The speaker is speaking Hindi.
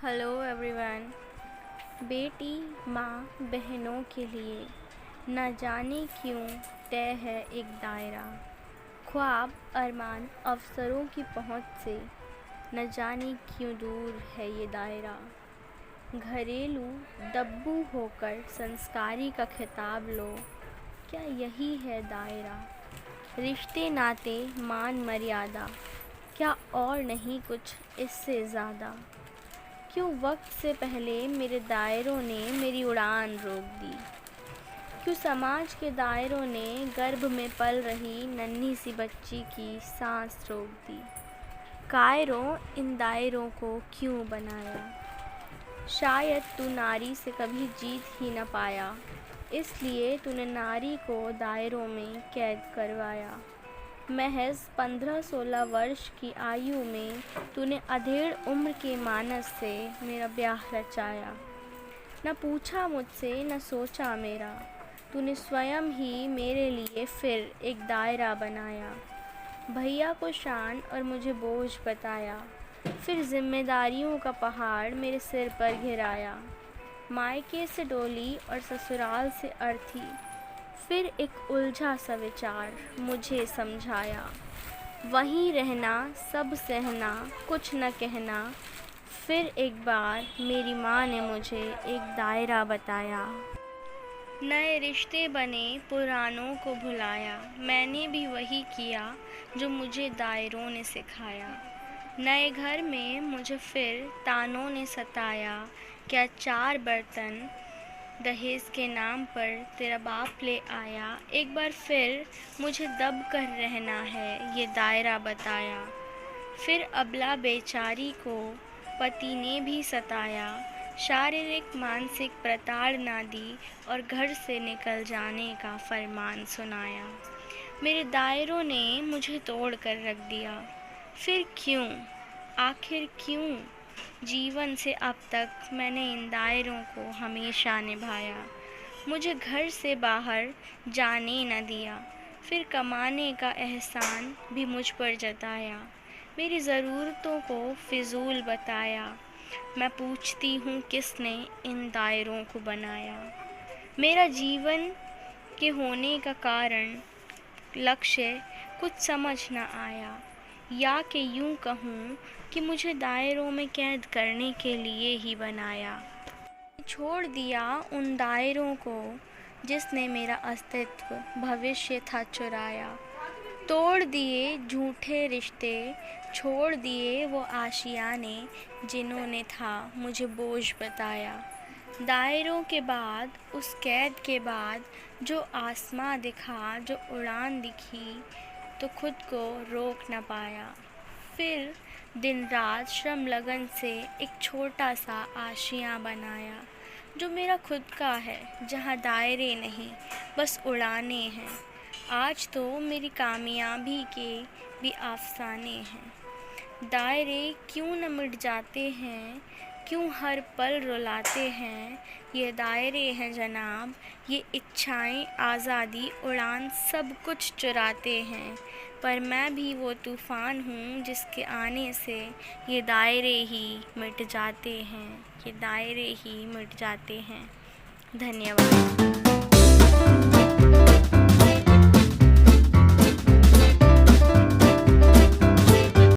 Hello everyone. बेटी माँ बहनों के लिए न जाने क्यों तय है एक दायरा। ख्वाब अरमान अवसरों की पहुँच से न जाने क्यों दूर है ये दायरा। घरेलू दब्बू होकर संस्कारी का खिताब लो, क्या यही है दायरा। रिश्ते नाते मान मर्यादा, क्या और नहीं कुछ इससे ज़्यादा। क्यों वक्त से पहले मेरे दायरों ने मेरी उड़ान रोक दी। क्यों समाज के दायरों ने गर्भ में पल रही नन्ही सी बच्ची की सांस रोक दी। कायरों इन दायरों को क्यों बनाया। शायद तू नारी से कभी जीत ही न पाया, इसलिए तूने नारी को दायरों में कैद करवाया। महज 15-16 वर्ष की आयु में तूने अधेड़ उम्र के मानस से मेरा ब्याह रचाया। न पूछा मुझसे न सोचा मेरा, तूने स्वयं ही मेरे लिए फिर एक दायरा बनाया। भैया को शान और मुझे बोझ बताया, फिर जिम्मेदारियों का पहाड़ मेरे सिर पर घिराया। मायके से डोली और ससुराल से अर्थी, फिर एक उलझा सा विचार मुझे समझाया। वहीं रहना सब सहना कुछ न कहना, फिर एक बार मेरी माँ ने मुझे एक दायरा बताया। नए रिश्ते बने पुरानों को भुलाया, मैंने भी वही किया जो मुझे दायरों ने सिखाया। नए घर में मुझे फिर तानों ने सताया, क्या 4 बर्तन दहेज के नाम पर तेरा बाप ले आया। एक बार फिर मुझे दब कर रहना है ये दायरा बताया। फिर अबला बेचारी को पति ने भी सताया, शारीरिक मानसिक प्रताड़ना दी और घर से निकल जाने का फरमान सुनाया। मेरे दायरों ने मुझे तोड़ कर रख दिया। फिर क्यों, आखिर क्यों जीवन से अब तक मैंने इन दायरों को हमेशा निभाया। मुझे घर से बाहर जाने न दिया, फिर कमाने का एहसान भी मुझ पर जताया। मेरी ज़रूरतों को फिजूल बताया, मैं पूछती हूँ किसने इन दायरों को बनाया। मेरा जीवन के होने का कारण लक्ष्य कुछ समझ न आया, या कि यूँ कहूँ कि मुझे दायरों में कैद करने के लिए ही बनाया। छोड़ दिया उन दायरों को जिसने मेरा अस्तित्व भविष्य था चुराया। तोड़ दिए झूठे रिश्ते, छोड़ दिए वो आशियाने जिन्होंने था मुझे बोझ बताया। दायरों के बाद, उस कैद के बाद जो आसमां दिखा, जो उड़ान दिखी, तो खुद को रोक न पाया। फिर दिन रात श्रम लगन से एक छोटा सा आशियाँ बनाया, जो मेरा खुद का है, जहाँ दायरे नहीं बस उड़ाने हैं। आज तो मेरी कामयाबी के भी अफसाने हैं। दायरे क्यों न मिट जाते हैं, क्यों हर पल रुलाते हैं। ये दायरे हैं जनाब, ये इच्छाएं आज़ादी उड़ान सब कुछ चुराते हैं। पर मैं भी वो तूफ़ान हूँ जिसके आने से ये दायरे ही मिट जाते हैं, ये दायरे ही मिट जाते हैं। धन्यवाद।